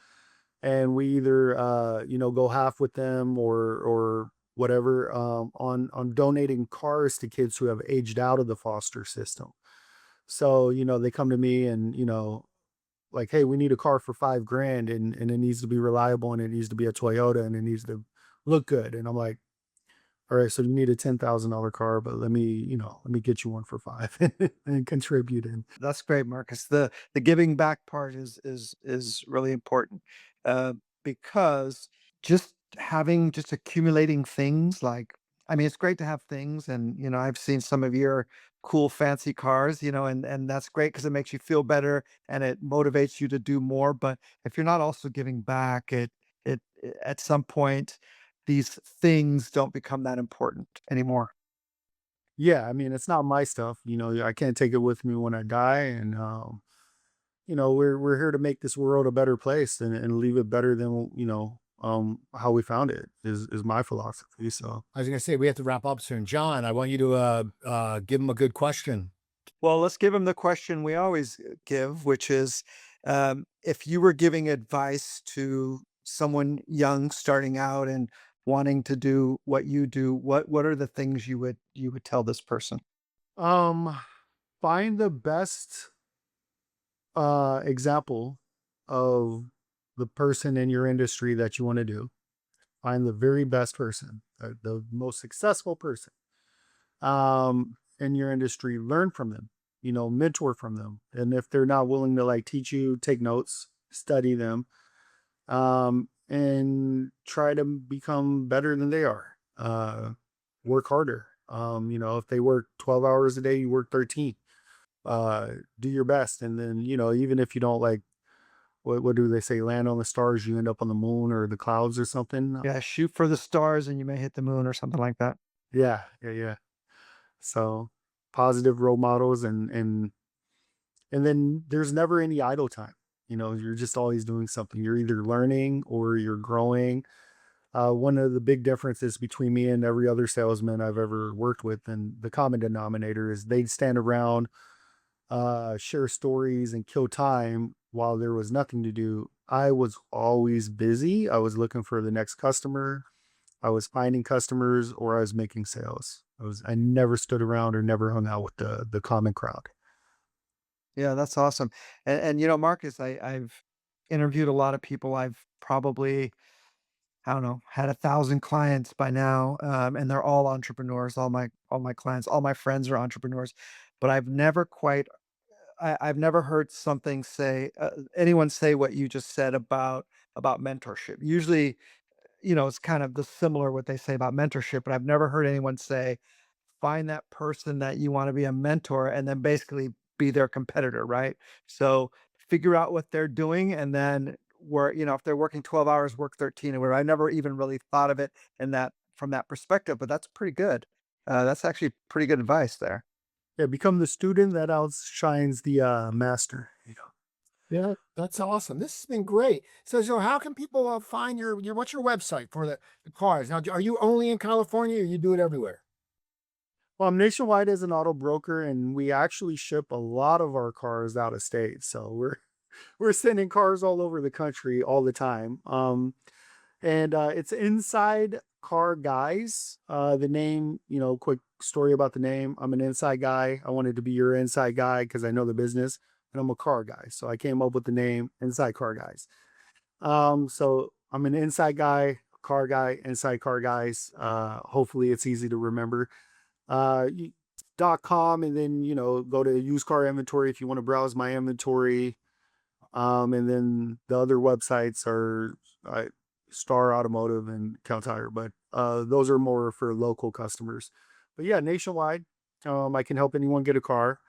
And we either go half with them or whatever, on donating cars to kids who have aged out of the foster system. So they come to me and like, hey, we need a car for 5 grand, and it needs to be reliable, and it needs to be a Toyota, and it needs to look good. And I'm like, all right, so you need a $10,000 car, but let me get you one for five and contribute. And That's great, Marcus. The giving back part is really important, uh, because just accumulating things like, I mean, it's great to have things, and I've seen some of your cool fancy cars, and that's great because it makes you feel better and it motivates you to do more. But if you're not also giving back, at some point these things don't become that important anymore. yeah, I mean, it's not my stuff. I can't take it with me when I die. And we're here to make this world a better place and leave it better than how we found it is my philosophy. So I was going to say, we have to wrap up soon. John, I want you to give him a good question. Well, let's give him the question we always give, which is, if you were giving advice to someone young starting out and wanting to do what you do, what are the things you would tell this person? um find the best example of the person in your industry that you want to do. Find the very best person, the most successful person in your industry. Learn from them, mentor from them. And if they're not willing to like teach you, take notes, study them, and try to become better than they are. Work harder. If they work 12 hours a day, you work 13. Do your best. And then, even if you don't like, what do they say, land on the stars, you end up on the moon or the clouds or something. Yeah, shoot for the stars and you may hit the moon or something like that. Yeah, yeah, yeah. So positive role models, and then there's never any idle time. You're just always doing something. You're either learning or you're growing. One of the big differences between me and every other salesman I've ever worked with, and the common denominator, is they'd stand around, share stories, and kill time while there was nothing to do. I was always busy. I was looking for the next customer, I was finding customers or I was making sales. I never stood around or never hung out with the common crowd. Yeah, that's awesome. And Marcus, I've interviewed a lot of people. I've probably, I don't know, had 1,000 clients by now, and they're all entrepreneurs. All my clients, all my friends are entrepreneurs, but I've never heard anyone say what you just said about mentorship. Usually, it's kind of the similar what they say about mentorship, but I've never heard anyone say, find that person that you want to be a mentor and then basically be their competitor, right? So figure out what they're doing and then if they're working 12 hours, work 13 or whatever. I never even really thought of it from that perspective, but that's pretty good. That's actually pretty good advice there. Yeah, become the student that outshines the master. Yeah, that's awesome. This has been great. So how can people find your what's your website for the cars? Now, are you only in California or you do it everywhere? Well, I'm nationwide as an auto broker, and we actually ship a lot of our cars out of state. So we're sending cars all over the country all the time. And it's Inside Car Guys. The name, quick story about the name. I'm an inside guy. I wanted to be your inside guy because I know the business, and I'm a car guy. So I came up with the name Inside Car Guys. So I'm an inside guy, car guy, inside car guys. Hopefully it's easy to remember. .com, and then go to used car inventory if you want to browse my inventory. And then the other websites are Star Automotive and Cal Tire, but those are more for local customers. But yeah, nationwide, I can help anyone get a car,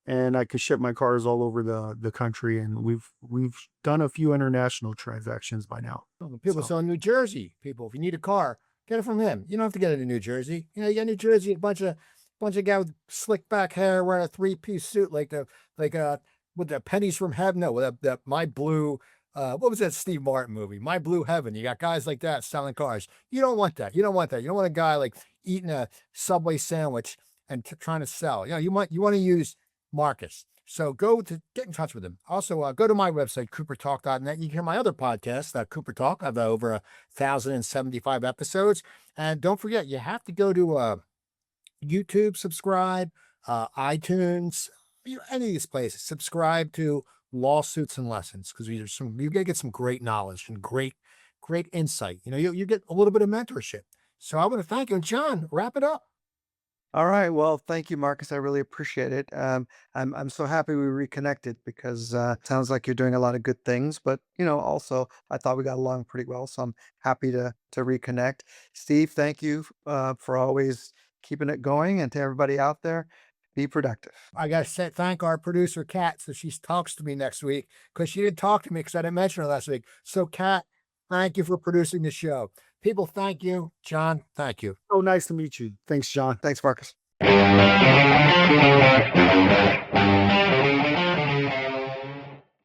and I can ship my cars all over the country. And we've done a few international transactions by now. People So- sell in New Jersey. People, if you need a car, get it from him. You don't have to get it in New Jersey. You got New Jersey, a bunch of guy with slick back hair wearing a 3-piece suit with the pennies from heaven. No, with that My Blue. What was that Steve Martin movie? My Blue Heaven. You got guys like that selling cars. You don't want that. You don't want that. You don't want a guy like eating a Subway sandwich and trying to sell. You want to use Marcus. So get in touch with him. Also, go to my website, coopertalk.net. You can hear my other podcast, Cooper Talk. I have over 1,075 episodes. And don't forget, you have to go to YouTube, subscribe, iTunes, any of these places. Subscribe to Lawsuits and Lessons, because you're gonna get some great knowledge and great insight. You get a little bit of mentorship. So I want to thank you. And John, wrap it up. All right. Well, thank you, Marcus. I really appreciate it. I'm so happy we reconnected because it sounds like you're doing a lot of good things. But also I thought we got along pretty well, so I'm happy to reconnect. Steve, thank you for always keeping it going, and to everybody out there, be productive. I got to thank our producer, Kat, so she talks to me next week, because she didn't talk to me because I didn't mention her last week. So, Kat, thank you for producing the show. People, thank you. John, thank you. Oh, nice to meet you. Thanks, John. Thanks, Marcus.